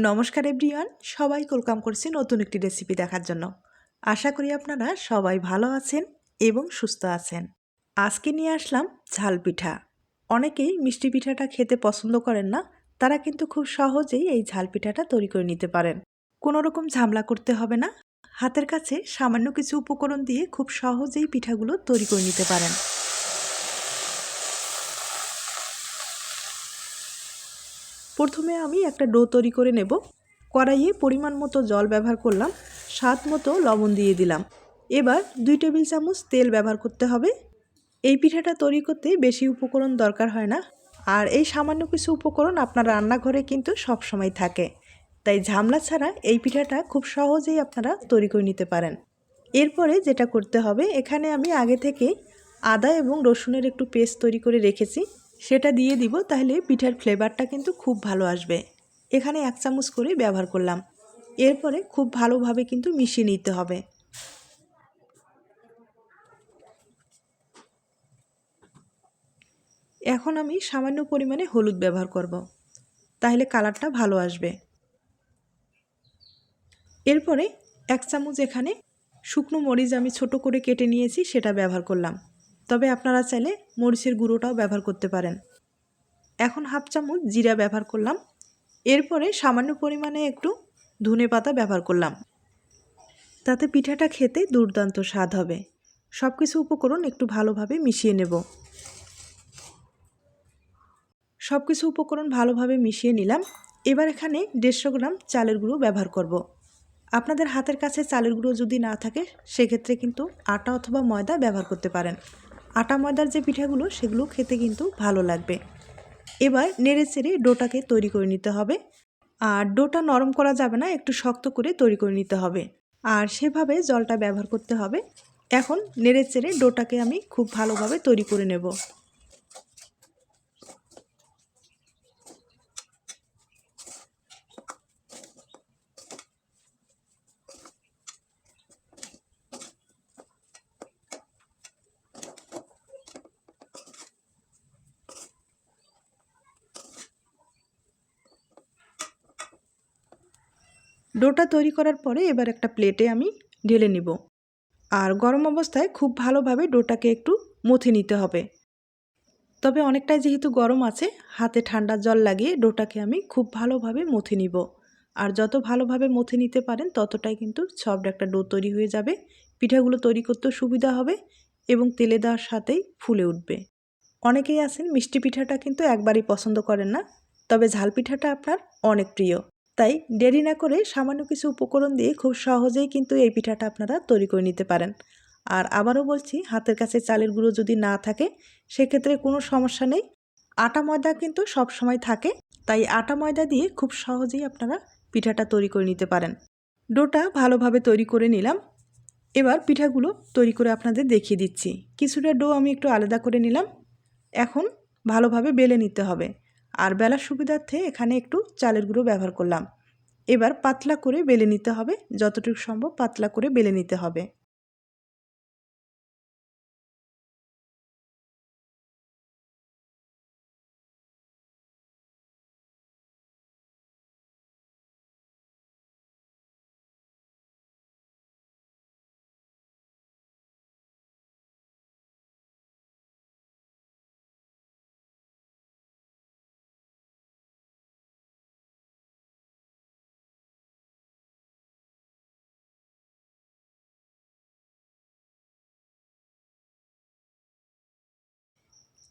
নমস্কার এভরিওয়ান, সবাইকে ওয়েলকাম করছি নতুন একটি রেসিপি দেখার জন্য। আশা করি আপনারা সবাই ভালো আছেন এবং সুস্থ আছেন। আজকে নিয়ে আসলাম ঝাল পিঠা। অনেকেই মিষ্টি পিঠাটা খেতে পছন্দ করেন না, তারা কিন্তু খুব সহজেই এই ঝাল পিঠাটা তৈরি করে নিতে পারেন। কোনো রকম ঝামেলা করতে হবে না, হাতের কাছে সামান্য কিছু উপকরণ দিয়ে খুব সহজেই পিঠাগুলো তৈরি করে নিতে পারেন। প্রথমে আমি একটা ডো তৈরি করে নেব। কড়াইয়ে পরিমাণ মতো জল ব্যবহার করলাম, স্বাদ মতো লবণ দিয়ে দিলাম। এবার 2 টেবিল চামচ তেল ব্যবহার করতে হবে। এই পিঠাটা তৈরি করতে বেশি উপকরণ দরকার হয় না, আর এই সামান্য কিছু উপকরণ আপনার রান্নাঘরে কিন্তু সব সময় থাকে, তাই ঝামেলা ছাড়া এই পিঠাটা খুব সহজেই আপনারা তৈরি করে নিতে পারেন। এরপরে যেটা করতে হবে, এখানে আমি আগে থেকে আদা এবং রসুনের একটু পেস্ট তৈরি করে রেখেছি, সেটা দিয়ে দিব, তাহলে পিঠার ফ্লেভারটা কিন্তু খুব ভালো আসবে। এখানে 1 চামচ করে ব্যবহার করলাম। এরপরে খুব ভালোভাবে কিন্তু মিশিয়ে নিতে হবে। এখন আমি সামান্য পরিমাণে হলুদ ব্যবহার করব, তাহলে কালারটা ভালো আসবে। এরপরে 1 চামচ এখানে শুকনো মরিচ আমি ছোট করে কেটে নিয়েছি, সেটা ব্যবহার করলাম। তবে আপনারা চাইলে মরিচের গুঁড়োটাও ব্যবহার করতে পারেন। এখন 1/2 চামচ জিরা ব্যবহার করলাম। এরপরে সামান্য পরিমাণে একটু ধনেপাতা ব্যবহার করলাম, তাতে পিঠাটা খেতে দুর্দান্ত স্বাদ হবে। সব কিছু উপকরণ একটু ভালোভাবে মিশিয়ে নেব। সব কিছু উপকরণ ভালোভাবে মিশিয়ে নিলাম। এবার এখানে 150 গ্রাম চালের গুঁড়ো ব্যবহার করব। আপনাদের হাতের কাছে চালের গুঁড়ো যদি না থাকে, সেক্ষেত্রে কিন্তু আটা অথবা ময়দা ব্যবহার করতে পারেন। আটা ময়দার যে পিঠাগুলো, সেগুলো খেতে কিন্তু ভালো লাগবে। এবার নেড়েচেড়ে ডোটাকে তৈরি করে নিতে হবে। আর ডোটা নরম করা যাবে না, একটু শক্ত করে তৈরি করে নিতে হবে, আর সেভাবে জলটা ব্যবহার করতে হবে। এখন নেড়েচেড়ে ডোটাকে আমি খুব ভালোভাবে তৈরি করে নেব। ডোটা তৈরি করার পরে এবার একটা প্লেটে আমি ঢেলে নিব। আর গরম অবস্থায় খুব ভালোভাবে ডোটাকে একটু মথে নিতে হবে। তবে অনেকটাই যেহেতু গরম আছে, হাতে ঠান্ডা জল লাগিয়ে ডোটাকে আমি খুব ভালোভাবে মথে নিব। আর যত ভালোভাবে মথে নিতে পারেন, ততটাই কিন্তু সফট একটা ডো তৈরি হয়ে যাবে। পিঠাগুলো তৈরি করতেও সুবিধা হবে এবং তেলে দেওয়ার সাথেই ফুলে উঠবে। অনেকেই আছেন মিষ্টি পিঠাটা কিন্তু একবারই পছন্দ করেন না, তবে ঝাল পিঠাটা আপনার অনেক প্রিয়। তাই দেরি না করে সামান্য কিছু উপকরণ দিয়ে খুব সহজেই কিন্তু এই পিঠাটা আপনারা তৈরি করে নিতে পারেন। আর আবারও বলছি, হাতের কাছে চালের গুঁড়ো যদি না থাকে, সেক্ষেত্রে কোনো সমস্যা নেই। আটা ময়দা কিন্তু সব সময় থাকে, তাই আটা ময়দা দিয়ে খুব সহজেই আপনারা পিঠাটা তৈরি করে নিতে পারেন। ডোটা ভালোভাবে তৈরি করে নিলাম। এবার পিঠাগুলো তৈরি করে আপনাদের দেখিয়ে দিচ্ছি। কিছুটা ডো আমি একটু আলাদা করে নিলাম। এখন ভালোভাবে বেলে নিতে হবে, আর বেলার সুবিধার্থে এখানে একটু চালের গুঁড়ো ব্যবহার করলাম। এবার পাতলা করে বেলে নিতে হবে, যতটুকু সম্ভব পাতলা করে বেলে নিতে হবে।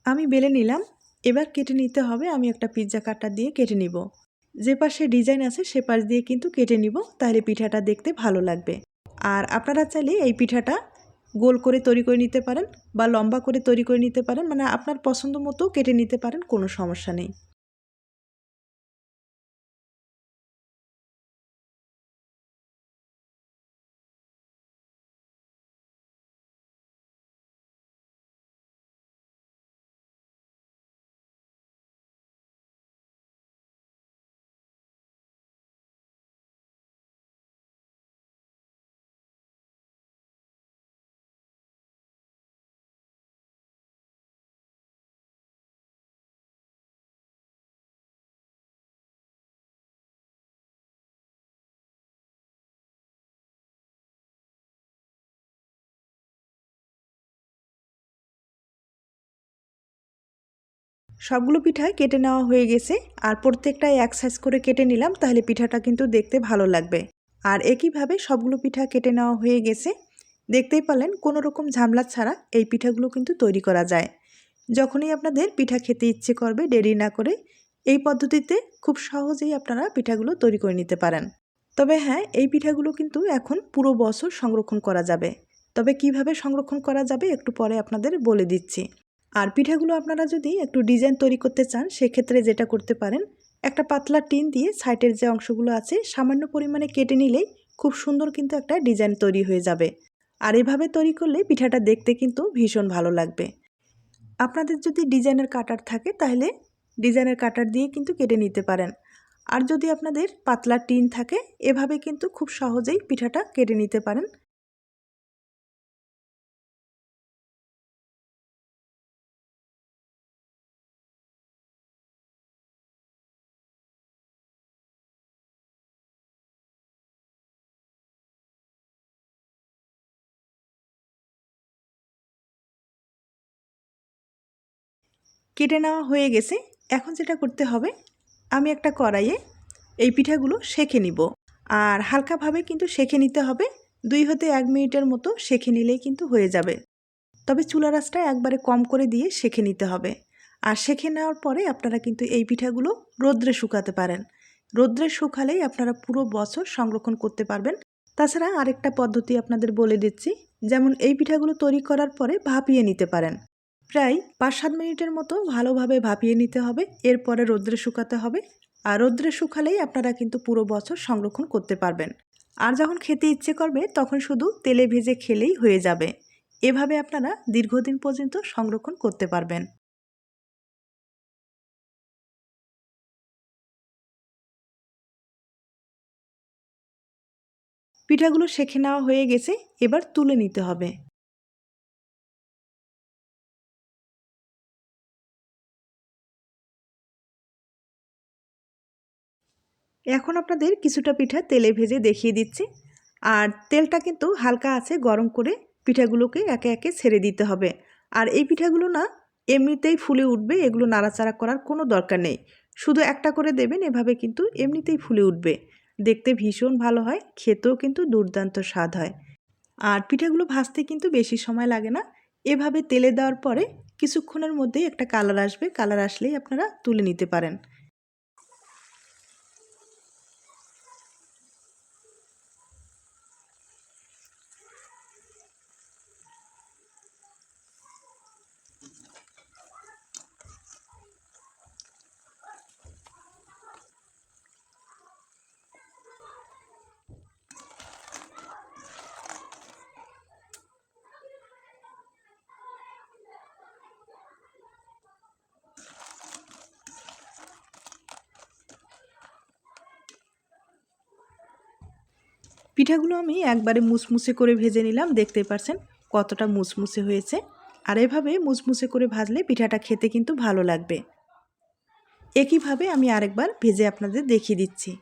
আমি বেলে নিলাম। এবার কেটে নিতে হবে। আমি একটা পিৎজা কাটার দিয়ে কেটে নিব। যে পাশে ডিজাইন আছে সে পাশ দিয়ে কিন্তু কেটে নিব, তাহলে পিঠাটা দেখতে ভালো লাগবে। আর আপনারা চাইলে এই পিঠাটা গোল করে তৈরি করে নিতে পারেন বা লম্বা করে তৈরি করে নিতে পারেন, মানে আপনার পছন্দ মতো কেটে নিতে পারেন, কোনো সমস্যা নেই। সবগুলো পিঠা কেটে নেওয়া হয়ে গেছে, আর প্রত্যেকটাই এক সাইজ করে কেটে নিলাম, তাহলে পিঠাটা কিন্তু দেখতে ভালো লাগবে। আর একইভাবে সবগুলো পিঠা কেটে নেওয়া হয়ে গেছে। দেখতেই পারলেন কোনো রকম ঝামেলা ছাড়া এই পিঠাগুলো কিন্তু তৈরি করা যায়। যখনই আপনাদের পিঠা খেতে ইচ্ছে করবে, দেরি না করে এই পদ্ধতিতে খুব সহজেই আপনারা পিঠাগুলো তৈরি করে নিতে পারেন। তবে হ্যাঁ, এই পিঠাগুলো কিন্তু এখন পুরো বছর সংরক্ষণ করা যাবে। তবে কিভাবে সংরক্ষণ করা যাবে একটু পরে আপনাদের বলে দিচ্ছি। আর পিঠাগুলো আপনারা যদি একটু ডিজাইন তৈরি করতে চান, সেক্ষেত্রে যেটা করতে পারেন, একটা পাতলা টিন দিয়ে সাইডের যে অংশগুলো আছে সামান্য পরিমাণে কেটে নিলেই খুব সুন্দর কিন্তু একটা ডিজাইন তৈরি হয়ে যাবে। আর এভাবে তৈরি করলে পিঠাটা দেখতে কিন্তু ভীষণ ভালো লাগবে। আপনাদের যদি ডিজাইনের কাটার থাকে তাহলে ডিজাইনের কাটার দিয়ে কিন্তু কেটে নিতে পারেন। আর যদি আপনাদের পাতলা টিন থাকে, এভাবে কিন্তু খুব সহজেই পিঠাটা কেটে নিতে পারেন। কেটে নেওয়া হয়ে গেছে। এখন যেটা করতে হবে, আমি একটা কড়াইয়ে এই পিঠাগুলো সেঁকে নিব। আর হালকাভাবে কিন্তু সেঁকে নিতে হবে। 2 হতে 1 মিনিটের মতো সেঁকে নিলেই কিন্তু হয়ে যাবে। তবে চুলার আঁচটা একবারে কম করে দিয়ে সেঁকে নিতে হবে। আর সেঁকে নেওয়ার পরে আপনারা কিন্তু এই পিঠাগুলো রোদ্রে শুকাতে পারেন। রোদ্রে শুকালেই আপনারা পুরো বছর সংরক্ষণ করতে পারবেন। তাছাড়া আরেকটা পদ্ধতি আপনাদের বলে দিচ্ছি, যেমন এই পিঠাগুলো তৈরি করার পরে ভাপিয়ে নিতে পারেন। প্রায় 5-7 মিনিটের মতো ভালোভাবে ভাপিয়ে নিতে হবে, এরপরে রোদ্রে শুকাতে হবে। আর রোদ্রে শুকালেই আপনারা কিন্তু পুরো বছর সংরক্ষণ করতে পারবেন। আর যখন খেতে ইচ্ছে করবে তখন শুধু তেলে ভেজে খেলেই হয়ে যাবে। এভাবে আপনারা দীর্ঘদিন পর্যন্ত সংরক্ষণ করতে পারবেন। পিঠাগুলো সেঁকে নেওয়া হয়ে গেছে, এবার তুলে নিতে হবে। এখন আপনাদের কিছুটা পিঠা তেলে ভেজে দেখিয়ে দিচ্ছি। আর তেলটা কিন্তু হালকা আছে গরম করে পিঠাগুলোকে একে একে ছেড়ে দিতে হবে। আর এই পিঠাগুলো না এমনিতেই ফুলে উঠবে, এগুলো নাড়াচাড়া করার কোনো দরকার নেই। শুধু একটা করে দেবেন, এভাবে কিন্তু এমনিতেই ফুলে উঠবে। দেখতে ভীষণ ভালো হয়, খেতেও কিন্তু দুর্দান্ত স্বাদ হয়। আর পিঠাগুলো ভাজতে কিন্তু বেশি সময় লাগে না। এভাবে তেলে দেওয়ার পরে কিছুক্ষণের মধ্যেই একটা কালার আসবে, কালার আসলেই আপনারা তুলে নিতে পারেন। পিঠাগুলো আমি একবারে মুচমুচে করে ভেজে নিলাম, দেখতেই পারছেন কতটা মুচমুচে হয়েছে। আর এভাবে মুচমুচে করে ভাজলে পিঠাটা খেতে কিন্তু ভালো লাগবে। একইভাবে আমি আরেকবার ভেজে আপনাদের দেখিয়ে দিচ্ছি।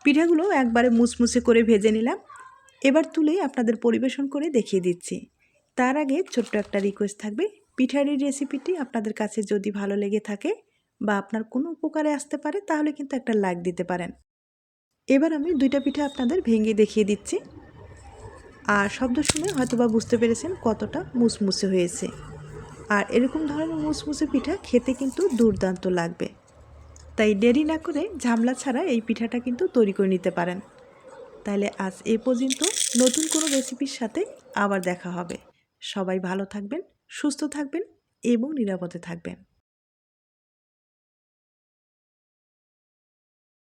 পিঠাগুলো একবারে মুচমুচে করে ভেজে নিলাম। এবার তুলে আপনাদের পরিবেশন করে দেখিয়ে দিচ্ছি। তার আগে ছোট্ট একটা রিকোয়েস্ট থাকবে, পিঠার এই রেসিপিটি আপনাদের কাছে যদি ভালো লেগে থাকে বা আপনার কোনো উপকারে আসতে পারে, তাহলে কিন্তু একটা লাইক দিতে পারেন। এবার আমি 2টা পিঠা আপনাদের ভেঙে দেখিয়ে দিচ্ছি। আর শব্দ শুনে হয়তোবা বুঝতে পেরেছেন কতটা মুচমুচে হয়েছে। আর এরকম ধরনের মুচমুচে পিঠা খেতে কিন্তু দুর্দান্ত লাগবে। তাই দেরি না করে ঝামেলা ছাড়া এই পিঠাটা কিন্তু তৈরি করে নিতে পারেন। তাহলে আজ এই পর্যন্ত, নতুন কোনো রেসিপির সাথে আবার দেখা হবে। সবাই ভালো থাকবেন, সুস্থ থাকবেন এবং নিরাপদে থাকবেন।